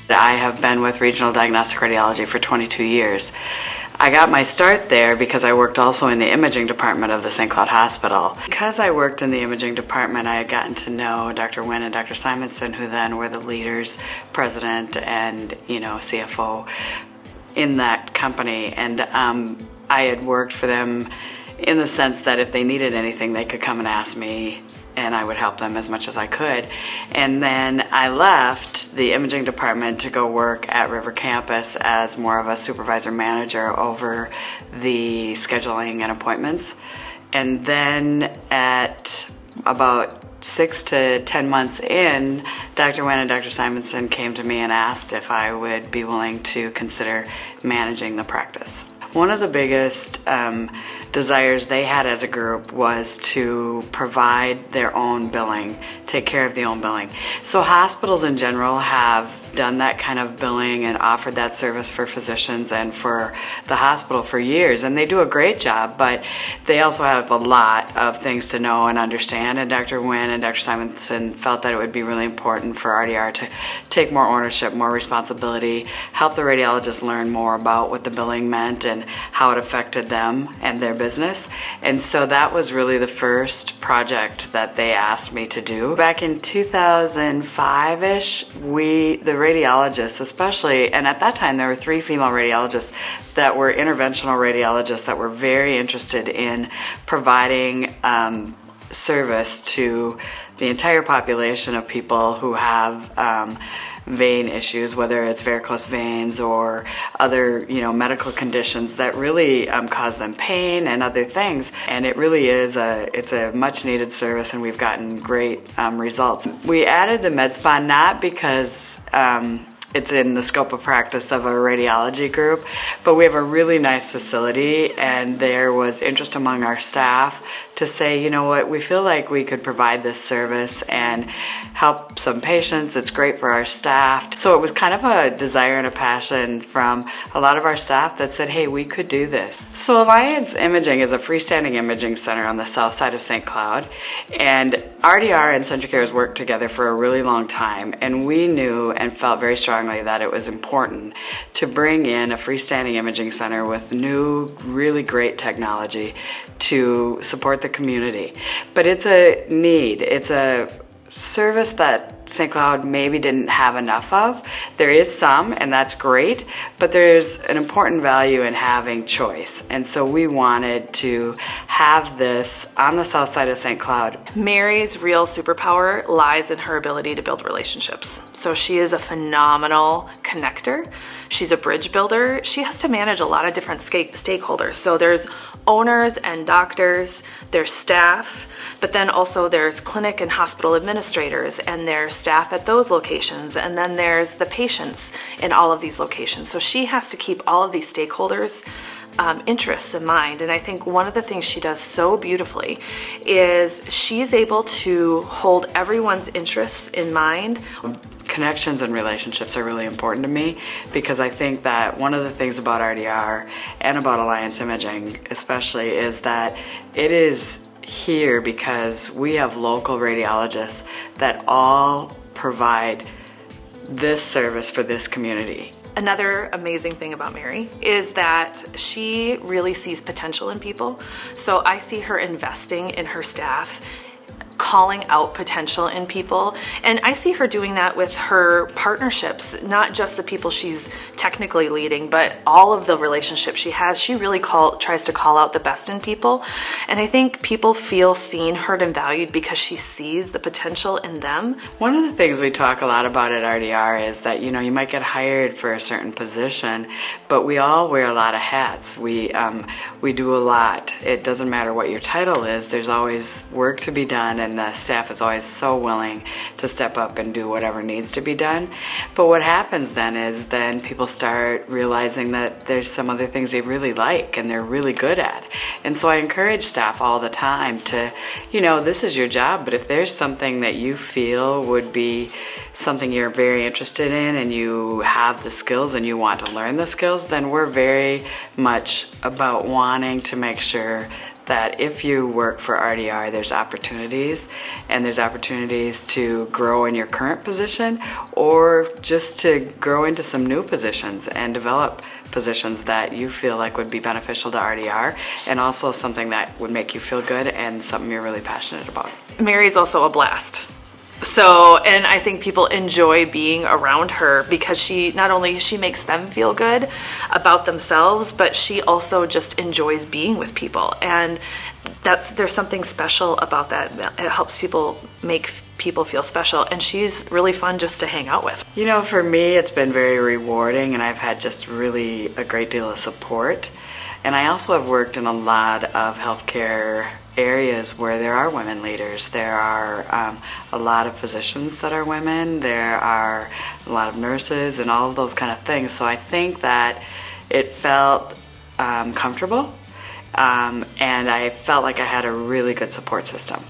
I have been with Regional Diagnostic Radiology for 22 years. I got my start there because I worked also in the imaging department of the St. Cloud Hospital. Because I worked in the imaging department, I had gotten to know Dr. Wynn and Dr. Simonson, who then were the leaders, president and CFO in that company. And I had worked for them in the sense that if they needed anything, they could come and ask me, and I would help them as much as I could. And then I left the imaging department to go work at River Campus as more of a supervisor manager over the scheduling and appointments. And then at about 6 to 10 months in, Dr. Wynn and Dr. Simonson came to me and asked if I would be willing to consider managing the practice. One of the biggest desires they had as a group was to provide their own billing, take care of the own billing. So hospitals in general have done that kind of billing and offered that service for physicians and for the hospital for years, and they do a great job, but they also have a lot of things to know and understand, and Dr. Wynn and Dr. Simonson felt that it would be really important for RDR to take more ownership, more responsibility, help the radiologists learn more about what the billing meant and how it affected them and their business. And so that was really the first project that they asked me to do. Back in 2005-ish, the radiologists especially, and at that time there were 3 female radiologists that were interventional radiologists that were very interested in providing service to the entire population of people who have vein issues, whether it's varicose veins or other medical conditions that really cause them pain and other things. And it really is it's a much needed service, and we've gotten great results. We added the med spa not because it's in the scope of practice of a radiology group, but we have a really nice facility, and there was interest among our staff to say, you know what, we feel like we could provide this service and help some patients. It's great for our staff. So it was kind of a desire and a passion from a lot of our staff that said, hey, we could do this. So Alliance Imaging is a freestanding imaging center on the south side of St. Cloud, and RDR and Centricare has worked together for a really long time, and we knew and felt very strongly that it was important to bring in a freestanding imaging center with new, really great technology to support the community. But it's a need. It's a service that St. Cloud maybe didn't have enough of. There is some, and that's great, but there's an important value in having choice. And so we wanted to have this on the south side of St. Cloud. Mary's real superpower lies in her ability to build relationships. So she is a phenomenal connector. She's a bridge builder. She has to manage a lot of different stakeholders. So there's owners and doctors, there's staff, but then also there's clinic and hospital administrators, and there's staff at those locations, and then there's the patients in all of these locations. So she has to keep all of these stakeholders' interests in mind. And I think one of the things she does so beautifully is she's able to hold everyone's interests in mind. Connections and relationships are really important to me, because I think that one of the things about RDR and about Alliance Imaging especially is that it is here because we have local radiologists that all provide this service for this community. Another amazing thing about Mary is that she really sees potential in people. So I see her investing in her staff, calling out potential in people, and I see her doing that with her partnerships, not just the people she's technically leading, but all of the relationships she has. She really tries to call out the best in people, and I think people feel seen, heard, and valued because she sees the potential in them. One of the things we talk a lot about at RDR is that you might get hired for a certain position, but we all wear a lot of hats. We do a lot. It doesn't matter what your title is. There's always work to be done, and the staff is always so willing to step up and do whatever needs to be done. But what happens then is people start realizing that there's some other things they really like and they're really good at. And so I encourage staff all the time to, this is your job, but if there's something that you feel would be something you're very interested in and you have the skills and you want to learn the skills, then we're very much about wanting to make sure that if you work for RDR, there's opportunities, and there's opportunities to grow in your current position or just to grow into some new positions and develop positions that you feel like would be beneficial to RDR, and also something that would make you feel good and something you're really passionate about. Mary's also a blast. So, and I think people enjoy being around her because she not only she makes them feel good about themselves, but she also just enjoys being with people, and there's something special about that. It helps people make people feel special, and she's really fun just to hang out with. You know, for me, it's been very rewarding, and I've had just really a great deal of support. And I also have worked in a lot of healthcare areas where there are women leaders. There are a lot of physicians that are women. There are a lot of nurses and all of those kind of things. So I think that it felt comfortable, and I felt like I had a really good support system.